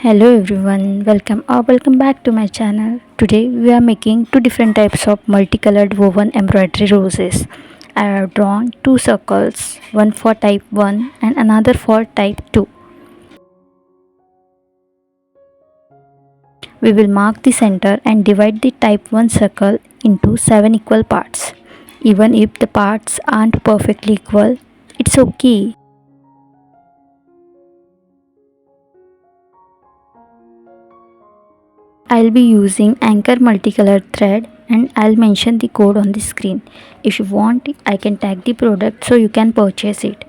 Hello everyone, welcome back to my channel. Today we are making two different types of multicolored woven embroidery roses. I have drawn two circles, one for type 1 and another for type 2. We will mark the center and divide the type 1 circle into 7 equal parts. Even if the parts aren't perfectly equal, it's okay. I'll be using Anchor multicolored thread and I'll mention the code on the screen. If you want, I can tag the product so you can purchase it.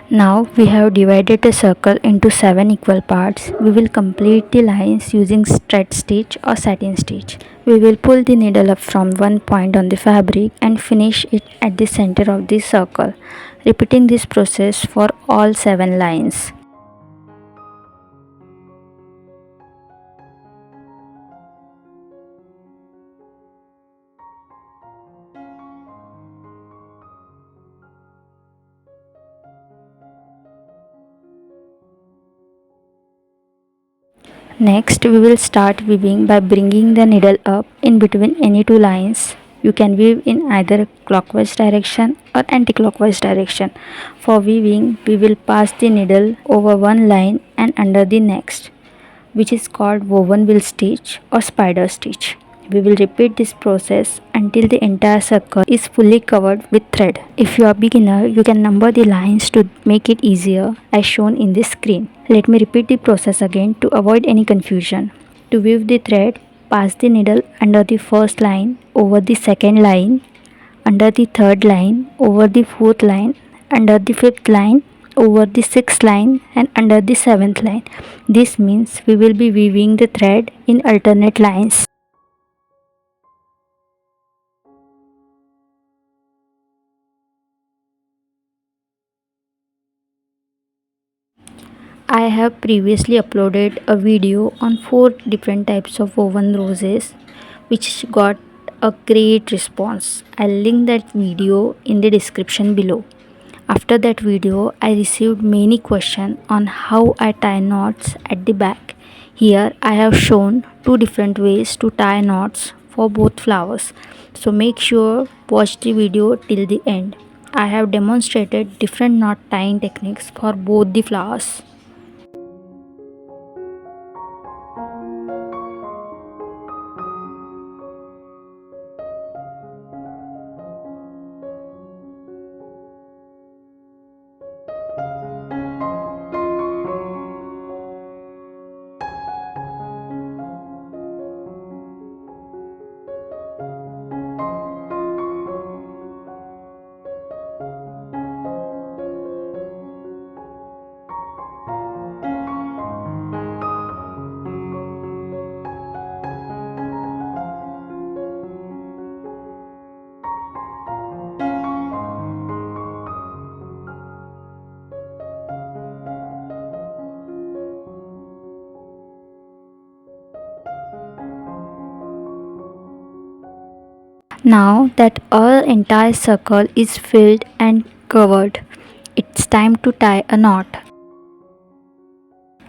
Now we have divided the circle into 7 equal parts. We will complete the lines using thread stitch or satin stitch. We will pull the needle up from one point on the fabric and finish it at the center of the circle, repeating this process for all 7 lines. Next, we will start weaving by bringing the needle up in between any two lines. You can weave in either clockwise direction or anti-clockwise direction. For weaving, we will pass the needle over one line and under the next, which is called woven wheel stitch or spider stitch. We will repeat this process until the entire circle is fully covered with thread. If you are a beginner, you can number the lines to make it easier as shown in the screen. Let me repeat the process again to avoid any confusion. To weave the thread, pass the needle under the first line, over the second line, under the third line, over the fourth line, under the fifth line, over the sixth line, and under the seventh line. This means we will be weaving the thread in alternate lines. I have previously uploaded a video on 4 different types of woven roses which got a great response. I'll link that video in the description below. After that video, I received many questions on how I tie knots at the back. Here I have shown 2 different ways to tie knots for both flowers. So make sure watch the video till the end. I have demonstrated different knot tying techniques for both the flowers. Now that our entire circle is filled and covered, it's time to tie a knot.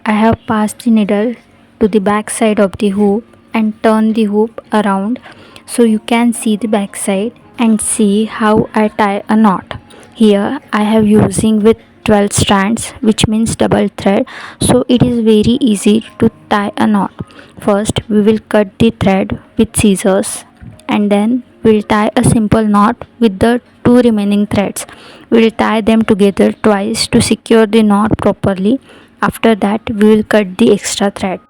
I have passed the needle to the back side of the hoop and turned the hoop around so you can see the back side and see how I tie a knot. Here I have using with 12 strands, which means double thread, so it is very easy to tie a knot. First we will cut the thread with scissors and then we'll tie a simple knot with the 2 remaining threads. We'll tie them together twice to secure the knot properly. After that, we will cut the extra thread.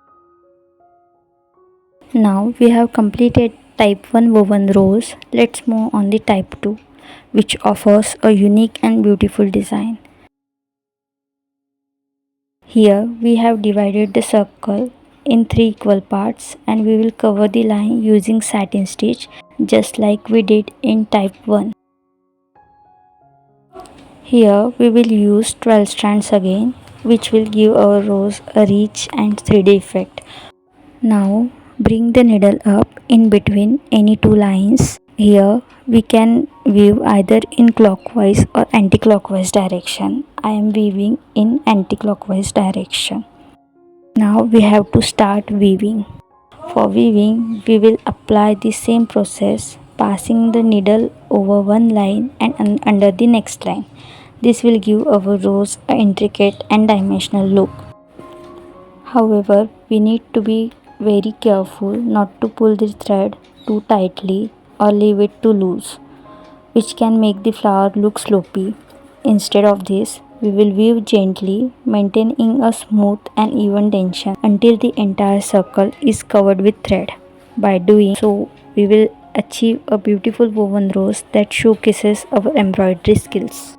Now we have completed type 1 woven rose. Let's move on the type 2, which offers a unique and beautiful design. Here we have divided the circle in 3 equal parts and we will cover the line using satin stitch just like we did in type 1. Here we will use 12 strands again, which will give our rose a rich and 3D effect. Now bring the needle up in between any two lines. Here we can weave either in clockwise or anti-clockwise direction. I am weaving in anti-clockwise direction. Now we have to start weaving. For weaving, we will apply the same process, passing the needle over one line and under the next line. This will give our rose an intricate and dimensional look. However, we need to be very careful not to pull the thread too tightly or leave it too loose, which can make the flower look sloppy. Instead of this, we will weave gently, maintaining a smooth and even tension until the entire circle is covered with thread. By doing so, we will achieve a beautiful woven rose that showcases our embroidery skills.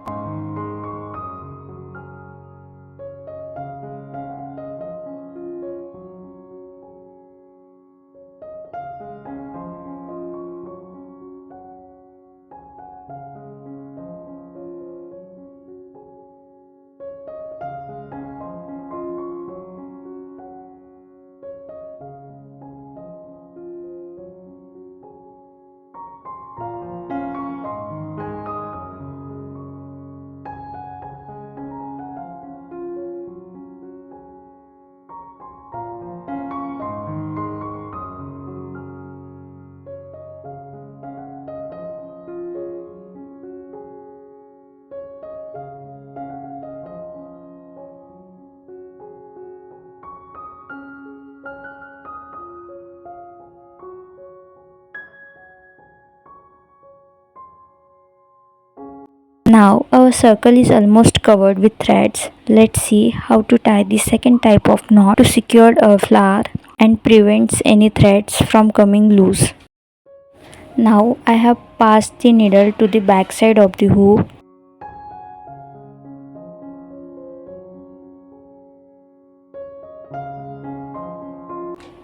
Now our circle is almost covered with threads. Let's see how to tie the second type of knot to secure a flower and prevents any threads from coming loose. Now I have passed the needle to the back side of the hoop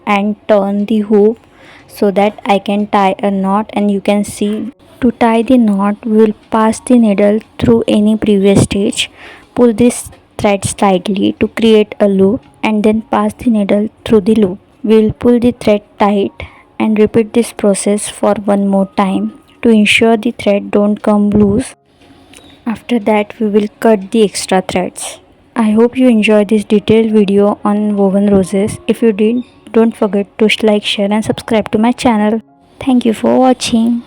and turn the hoop so that I can tie a knot, and you can see to tie the knot we will pass the needle through any previous stage, pull this thread slightly to create a loop and then pass the needle through the loop. We will pull the thread tight and repeat this process for one more time to ensure the thread don't come loose. After that we will cut the extra threads. I hope you enjoyed this detailed video on woven roses. If you did, don't forget to like, share and subscribe to my channel. Thank you for watching.